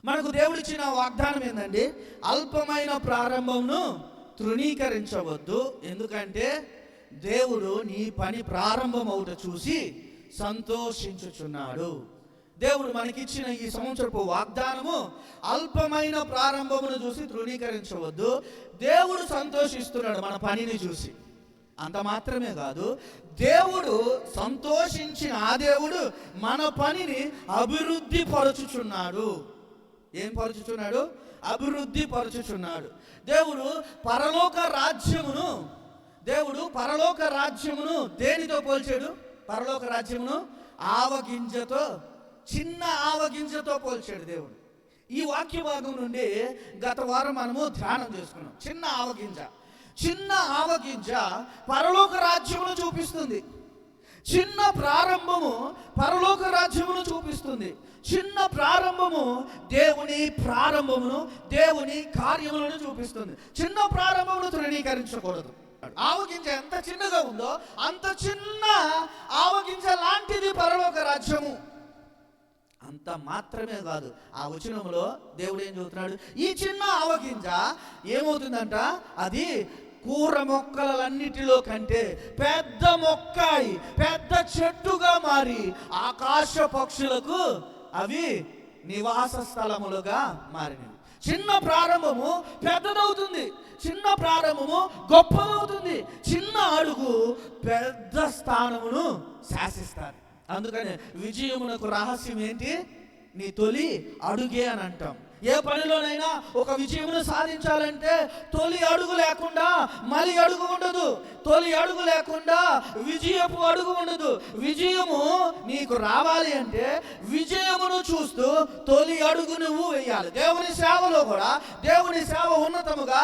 మనకు దేవుడిచ్చిన వాగ్దానం ఏంటండి? అల్పమైన ప్రారంభమును తృణీకరించవద్దు, ఎందుకంటే దేవుడు నీ పని ప్రారంభమవుట చూసి సంతోషించుచున్నాడు. దేవుడు మనకిచ్చిన ఈ సంవత్సరపు వాగ్దానము అల్పమైన ప్రారంభమును చూసి తృణీకరించవద్దు. దేవుడు సంతోషిస్తున్నాడు మన పనిని చూసి. అంత మాత్రమే కాదు, దేవుడు సంతోషించిన ఆ దేవుడు మన పనిని అభివృద్ధి పరచుచున్నాడు. ఏం పరచుచున్నాడు? అభివృద్ధి పరచుచున్నాడు. దేవుడు పరలోక రాజ్యమును దేనితో పోల్చాడు? పరలోక రాజ్యమును ఆవగింజతో, చిన్న ఆవగింజతో పోల్చాడు దేవుడు. ఈ వాక్య భాగం నుండి గత వారం మనము ధ్యానం చేసుకున్నాం. చిన్న ఆవగింజ పరలోక రాజ్యమును చూపిస్తుంది. చిన్న ప్రారంభము పరలోక రాజ్యమును చూపిస్తుంది. చిన్న ప్రారంభము దేవుని కార్యములను చూపిస్తుంది. చిన్న ప్రారంభమును తృణీకరించకూడదు. ఆవగింజ ఎంత చిన్నగా ఉందో అంత చిన్న ఆవగింజ లాంటిది పరలోక రాజ్యము. అంత మాత్రమే కాదు, ఆ వచనంలో దేవుడు ఏం చెబుతున్నాడు? ఈ చిన్న ఆవగింజ ఏమవుతుందంట? అది కూర మొక్కలన్నిటిలో కంటే పెద్ద మొక్కాయి, పెద్ద చెట్టుగా మారి ఆకాశ పక్షులకు అవి నివాస స్థలములుగా మారినవి. చిన్న ప్రారంభము పెద్దదవుతుంది, చిన్న ప్రారంభము గొప్పదవుతుంది. చిన్న అడుగు పెద్ద స్థానమును శాసిస్తారు. అందుకని విజయమునకు రహస్యం ఏంటి? నీ తొలి అడుగే అని అంటాం. ఏ పనిలోనైనా ఒక విజయమును సాధించాలంటే తొలి అడుగు లేకుండా మలి అడుగు ఉండదు. తొలి అడుగు లేకుండా విజయపు అడుగు ఉండదు. విజయము నీకు రావాలి అంటే విజయమును చూస్తూ తొలి అడుగు నువ్వు వేయాలి. దేవుని సేవలో కూడా దేవుని సేవ ఉన్నతముగా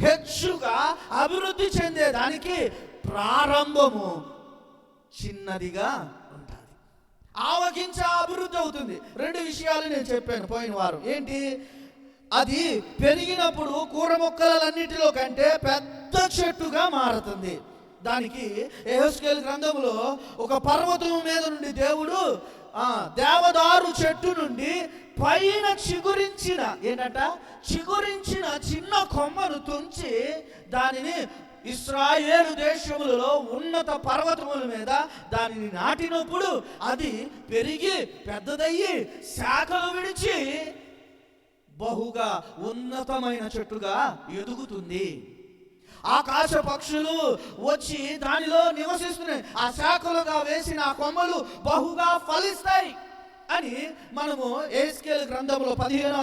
హెచ్చుగా అభివృద్ధి చెందేదానికి ప్రారంభము చిన్నదిగా ఉంటుంది. ఆవగింజ అభివృద్ధి అవుతుంది. రెండు విషయాలు నేను చెప్పాను పోయిన వారం. ఏంటి? అది పెరిగినప్పుడు కూర మొక్కలన్నిటిలో కంటే పెద్ద చెట్టుగా మారుతుంది. దానికి యెహెజ్కేలు గ్రంథంలో ఒక పర్వతం మీద నుండి దేవుడు దేవదారు చెట్టు నుండి పైన చిగురించిన చిన్న కొమ్మను తుంచి దానిని ఇశ్రాయేలు దేశములలో ఉన్నత పర్వతముల మీద దానిని నాటినప్పుడు అది పెరిగి పెద్దదయ్యి శాఖలు విడిచి బహుగా ఉన్నతమైన చెట్టుగా ఎదుగుతుంది. ఆకాశ పక్షులు వచ్చి దానిలో నివసిస్తున్నాయి. ఆ శాఖలుగా వేసిన ఆ కొమ్మలు బహుగా ఫలిస్తాయి అని మనము యెహెజ్కేలు గ్రంథంలో 17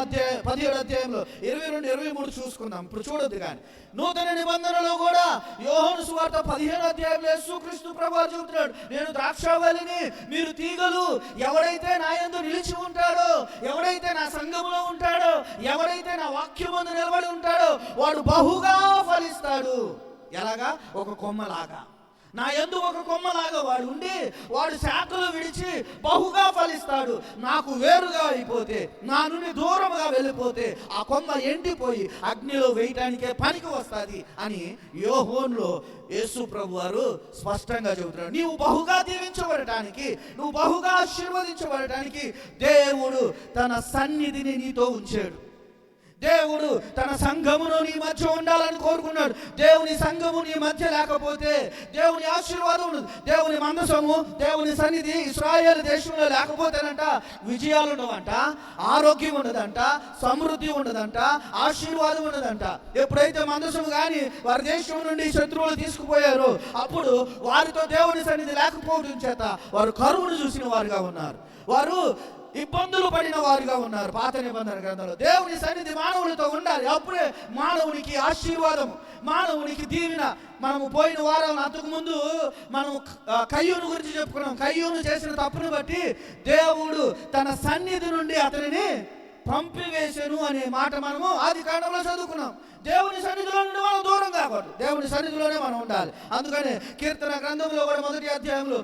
అధ్యాయంలో 22-23 చూసుకుందాం. ఇప్పుడు చూడొద్దు కానీ నూతన నిబంధనలో కూడా యోహాను సువార్త 15 అధ్యాయంలో యేసుక్రీస్తు ప్రభువు చెబుతున్నాడు, నేను ద్రాక్షావల్లిని, మీరు తీగలు. ఎవడైతే నా యందు నిలిచి ఉంటాడో, ఎవడైతే నా సంఘములో ఉంటాడో, ఎవడైతే నా వాక్యమందు నిలబడి ఉంటాడో వాడు బహుగా ఫలిస్తాడు. ఎలాగా? ఒక కొమ్మలాగా. నా యందు ఒక కొమ్మలాగా వాడు ఉండి వాడు శాఖలు విడిచి బహుగా ఫలిస్తాడు. నాకు వేరుగా అయిపోతే, నా నుండి దూరంగా వెళ్ళిపోతే ఆ కొమ్మ ఎండిపోయి అగ్నిలో వేయటానికే పనికి వస్తుంది అని యోహానులో యేసు ప్రభు వారు స్పష్టంగా చెబుతున్నాడు. నీవు బహుగా దీవించబడటానికి, నువ్వు బహుగా ఆశీర్వదించబడటానికి దేవుడు తన సన్నిధిని నీతో ఉంచాడు. దేవుడు తన సంఘమును నీ మధ్య ఉండాలని కోరుకున్నాడు. దేవుని సంఘము నీ మధ్య లేకపోతే దేవుని ఆశీర్వాదం ఉండదు. దేవుని మందసము, దేవుని సన్నిధి ఇశ్రాయేలు దేశంలో లేకపోతేనంట విజయాలు ఉండవంట, ఆరోగ్యం ఉండదంట, సమృద్ధి ఉండదంట, ఆశీర్వాదం ఉండదంట. ఎప్పుడైతే మందసము కానీ వారి దేశం నుండి శత్రువులు తీసుకుపోయారో అప్పుడు వారితో దేవుని సన్నిధి లేకపోవడం చేత వారు కరువును చూసిన వారుగా ఉన్నారు, వారు ఇబ్బందులు పడిన వారుగా ఉన్నారు. పాత నిబంధన గ్రంథంలో దేవుని సన్నిధి మానవులతో ఉండాలి. అప్పుడే మానవునికి ఆశీర్వాదం, మానవునికి దీవెన. మనము పోయిన వారం అంతకుముందు మనము కయ్యూను గురించి చెప్పుకున్నాం. కయ్యూను చేసిన తప్పును బట్టి దేవుడు తన సన్నిధి నుండి అతనిని పంపివేసెను అనే మాట మనము ఆది కాండంలో చదువుకున్నాం. దేవుని సన్నిధిలో నుండి మనం దూరం కాకూడదు, దేవుని సన్నిధిలోనే మనం ఉండాలి. అందుకనే కీర్తన గ్రంథంలో కూడా 1వ అధ్యాయంలో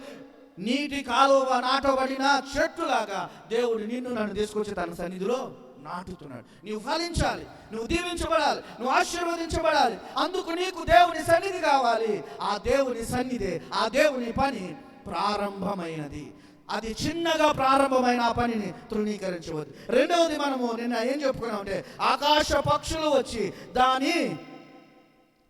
నీటి కాలువ నాటబడిన చెట్టులాగా దేవుడు నన్ను తీసుకొచ్చి తన సన్నిధిలో నాటుతున్నాడు. నీవు ఫలించాలి, నువ్వు దీవించబడాలి, నువ్వు ఆశీర్వదించబడాలి. అందుకు నీకు దేవుని సన్నిధి కావాలి. ఆ దేవుని సన్నిధి, ఆ దేవుని పని ప్రారంభమైనది. అది చిన్నగా ప్రారంభమైన ఆ పనిని తృణీకరించవద్దు. రెండవది, మనము నిన్న ఏం చెప్పుకున్నామంటే ఆకాశ పక్షులు వచ్చి దాని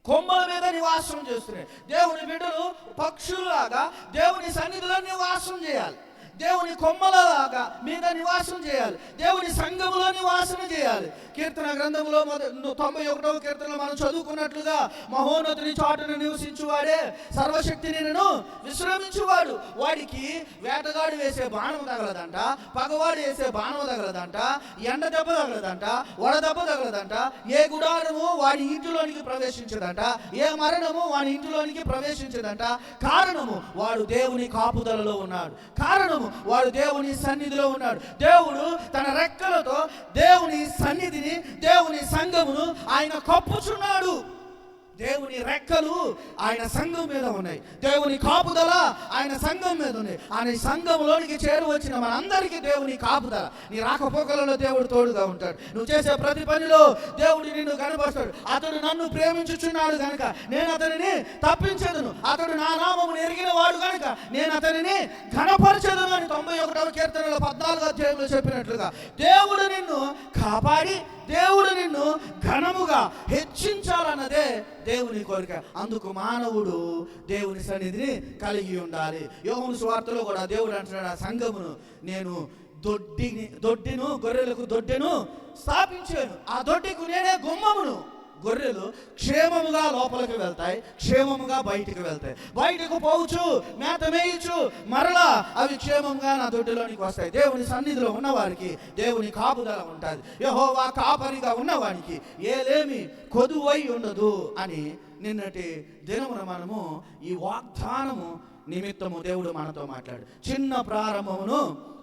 కొమ్మల మీద నివాసం చేస్తున్నాయి. దేవుని బిడ్డలు పక్షుల్లాగా దేవుని సన్నిధిలో నివాసం చేయాలి. దేవుని కొమ్మలలాగా మీద నివాసం చేయాలి. దేవుని సంఘములో నివాసం చేయాలి. కీర్తన గ్రంథంలో 91వ కీర్తనలో మనం చదువుకున్నట్లుగా మహోన్నతుని చాటును నివసించువాడే సర్వశక్తిని విశ్రమించువాడు. వాడికి వేటగాడు వేసే బాణం తగలదంట, పగవాడు వేసే బాణం తగలదంట, ఎండ దెబ్బ తగలదంట, వడదెబ్బ తగలదంట, ఏ గుడారము వాడి ఇంటిలోనికి ప్రవేశించదంట, ఏ మరణము వాడి ఇంటిలోనికి ప్రవేశించదంట. కారణము వాడు దేవుని కాపుదలలో ఉన్నాడు. కారణము వాడు దేవుని సన్నిధిలో ఉన్నాడు. దేవుడు తన రెక్కలతో దేవుని సన్నిధిని, దేవుని సంఘమును ఆయన కప్పుచున్నాడు. దేవుని రెక్కలు ఆయన సంఘం మీద ఉన్నాయి. దేవుని కాపుదల ఆయన సంఘం మీద ఉంది. ఆయన సంఘంలోనికి చేరువచ్చిన మనందరికీ దేవుని కాపుదల. నీ రాకపోకలలో దేవుడు తోడుగా ఉంటాడు. నువ్వు చేసే ప్రతి పనిలో దేవుడు నిన్ను కనపరుస్తాడు. అతడు నన్ను ప్రేమించుచున్నాడు కనుక నేను అతనిని తప్పించదును, అతడు నా నామమును ఎరిగిన వాడు కనుక నేను అతనిని ఘనపరచదును అని 91వ కీర్తనలో 14వ అధ్యాయంలో చెప్పినట్లుగా దేవుడు నిన్ను కాపాడి దేవుడు నిన్ను ఘనముగా హెచ్చించాలన్నదే దేవుని కోరిక. అందుకు మానవుడు దేవుని సన్నిధిని కలిగి ఉండాలి. యోహాను సువార్తలో కూడా దేవుడు అంటున్నాడు, ఆ సంఘమును నేను దొడ్డిను గొర్రెలకు దొడ్డెను స్థాపించాను, ఆ దొడ్డికు నేనే గుమ్మమును. గొర్రెలు క్షేమముగా లోపలికి వెళ్తాయి, క్షేమముగా బయటికి వెళ్తాయి. బయటకు పోవచ్చు, మేత మేయచ్చు, మరలా అవి క్షేమంగా నా దొడ్డిలోనికి వస్తాయి. దేవుని సన్నిధిలో ఉన్నవారికి దేవుని కాపుదల ఉంటుంది. యెహోవా కాపరిగా ఉన్నవానికి ఏలేమి కొదువై ఉండదు అని నిన్నటి దినమున మనము ఈ వాగ్దానము నిమిత్తము దేవుడు మనతో మాట్లాడు. చిన్న ప్రారంభమును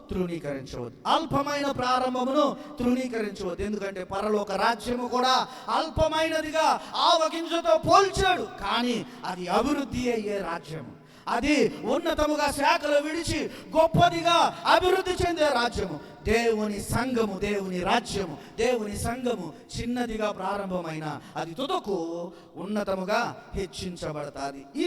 తృణీకరించవద్దు, అల్పమైన ప్రారంభమును తృణీకరించవద్దు. ఎందుకంటే పరలోక రాజ్యము కూడా అల్పమైనదిగా ఆవగింజతో పోల్చాడు. కానీ అది అభివృద్ధి అయ్యే రాజ్యము, అది ఉన్నతముగా శాఖలు విడిచి గొప్పదిగా అభివృద్ధి చెందే రాజ్యము. దేవుని సంఘము, దేవుని రాజ్యము, దేవుని సంఘము చిన్నదిగా ప్రారంభమైన అది తుదకు ఉన్నతముగా హెచ్చించబడతాది. ఈ